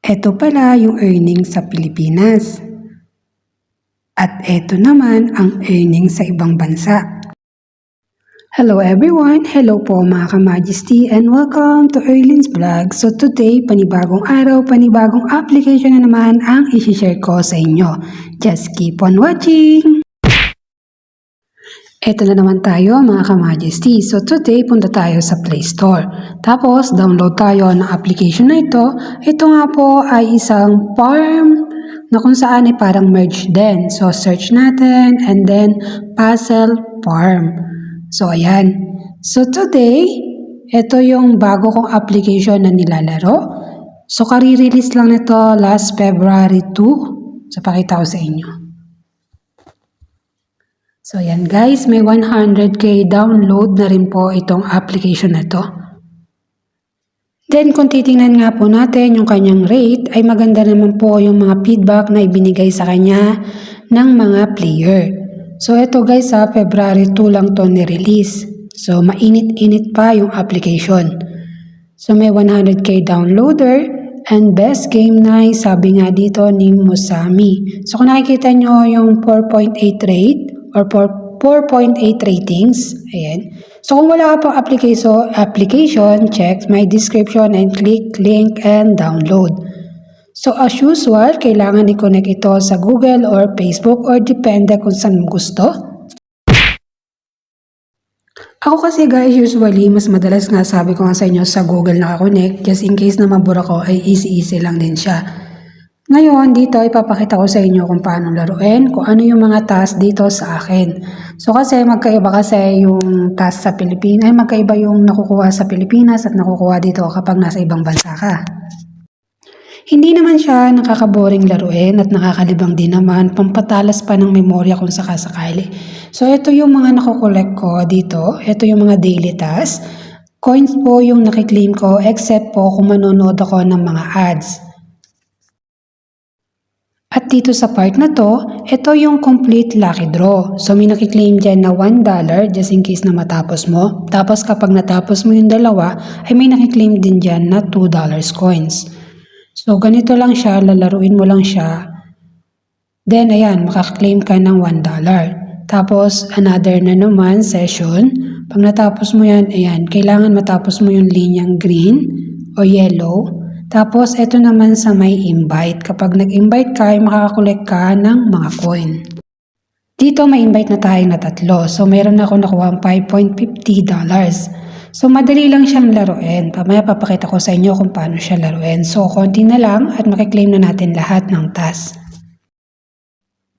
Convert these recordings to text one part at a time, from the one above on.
Ito pala yung earnings sa Pilipinas. At ito naman ang earnings sa ibang bansa. Hello everyone! Hello po mga ka-Majesty and welcome to Erlin's Vlog. So today, panibagong araw, panibagong application na naman ang isi-share ko sa inyo. Just keep on watching! Ito na naman tayo mga ka-Majesty. So today, punta tayo sa Play Store. Tapos, download tayo ng application na ito. Ito nga po ay isang farm na kung saan ay parang merge din. So search natin and then Puzzle Farm. So ayan. So today, ito yung bago kong application na nilalaro. So kari-release lang nito last February 2. So pakita ko sa inyo. So yan guys, may 100k download na rin po itong application na to. Then kung titingnan nga po natin yung kanyang rate, ay maganda naman po yung mga feedback na ibinigay sa kanya ng mga player. So ito guys February 2 lang to ni-release. So mainit-init pa yung application. So may 100k downloader and best game na sabi nga dito ni Musami. So kung nakikita nyo yung 4.8 rate or 4.8 ratings, ayan. So kung wala ka pang application, check my description and click link and download. So as usual, kailangan i-connect ito sa Google or Facebook or depende kung saan mo gusto. Ako kasi guys, usually, mas madalas nga sabi ko nga sa inyo sa Google nakakonect, just in case na mabura ko ay easy lang din siya. Ngayon, dito ipapakita ko sa inyo kung paano laruin, kung ano yung mga task dito sa akin. So kasi magkaiba kasi yung task sa Pilipinas, magkaiba yung nakukuha sa Pilipinas at nakukuha dito kapag nasa ibang bansa ka. Hindi naman siya nakakaboring laruin at nakakalibang din naman, pampatalas pa ng memorya kung sakasakali. So ito yung mga nakukolekt ko dito, ito yung mga daily task. Coins po yung nakiklaim ko except po kung manonood ako ng mga ads. At dito sa part na to, ito yung complete lucky draw. So may nakiklaim dyan na $1 just in case na matapos mo. Tapos kapag natapos mo yung dalawa, ay may nakiklaim din dyan na $2 coins. So ganito lang siya, lalaruin mo lang siya. Then ayan, makaklaim ka ng $1. Tapos another na naman session. Pag natapos mo yan, ayan, kailangan matapos mo yung linyang green o yellow. Tapos, ito naman sa may invite. Kapag nag-invite ka, ay makakakolekt ka ng mga coin. Dito, may invite na tayo na 3. So, meron na ako nakuha ang $5.50. So, madali lang siyang laruin. Pamaya papakita ko sa inyo kung paano siya laruin. So, konti na lang at makiklaim na natin lahat ng task.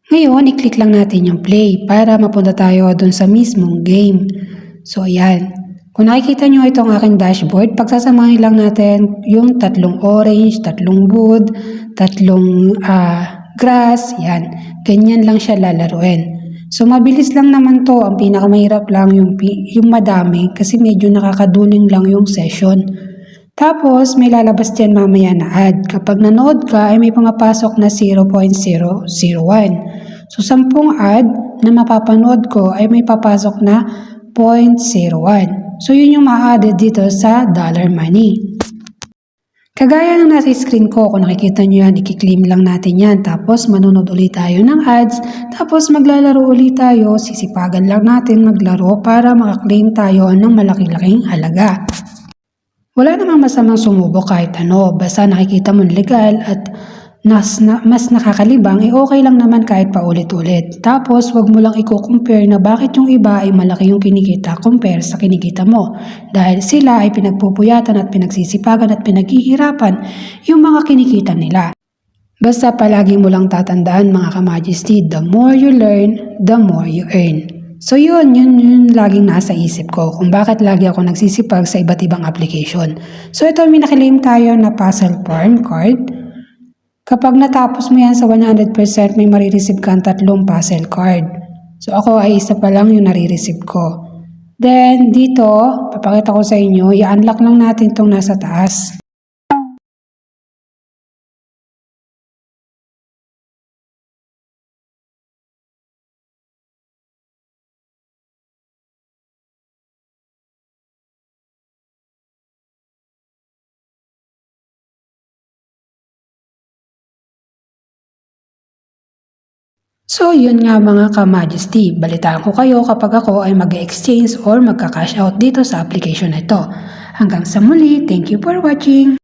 Ngayon, i-click lang natin yung play para mapunta tayo dun sa mismong game. So, ayan. Kung nakikita nyo itong aking dashboard, pagsasamahin lang natin yung 3 orange, 3 wood, 3 grass, yan. Ganyan lang siya lalaruin. So, mabilis lang naman to. Ang pinakamahirap lang yung madami kasi medyo nakakaduling lang yung session. Tapos, may lalabas dyan mamaya na ad. Kapag nanood ka, ay may pumapasok na 0.001. So, 10 ad na mapapanood ko ay may papasok na 0.01. So, yun yung ma-added dito sa dollar money. Kagaya ng nasa screen ko, kung nakikita nyo yan, i-claim lang natin yan. Tapos, manunod ulit tayo ng ads. Tapos, maglalaro ulit tayo. Sisipagan lang natin maglaro para makaklaim tayo ng malaki-laking halaga. Wala namang masamang sumubok kahit ano. Basta nakikita mo legal at mas nakakalibang, okay lang naman kahit paulit-ulit. Tapos, wag mo lang i-compare na bakit yung iba ay malaki yung kinikita compare sa kinikita mo. Dahil sila ay pinagpupuyatan at pinagsisipagan at pinaghihirapan yung mga kinikita nila. Basta palagi mo lang tatandaan mga ka-Majesty, the more you learn, the more you earn. So yun laging nasa isip ko kung bakit lagi ako nagsisipag sa iba't ibang application. So ito may nakilaim tayo na Puzzle Farm card. Kapag natapos mo yan sa 100%, may marireceive kang 3 puzzle card. So ako ay isa pa lang yung nare-receive ko. Then dito, papakita ko sa inyo, i-unlock lang natin itong nasa taas. So yun nga mga ka-Majesty, balitaan ko kayo kapag ako ay mag-exchange or magka-cash out dito sa application na ito. Hanggang sa muli, thank you for watching!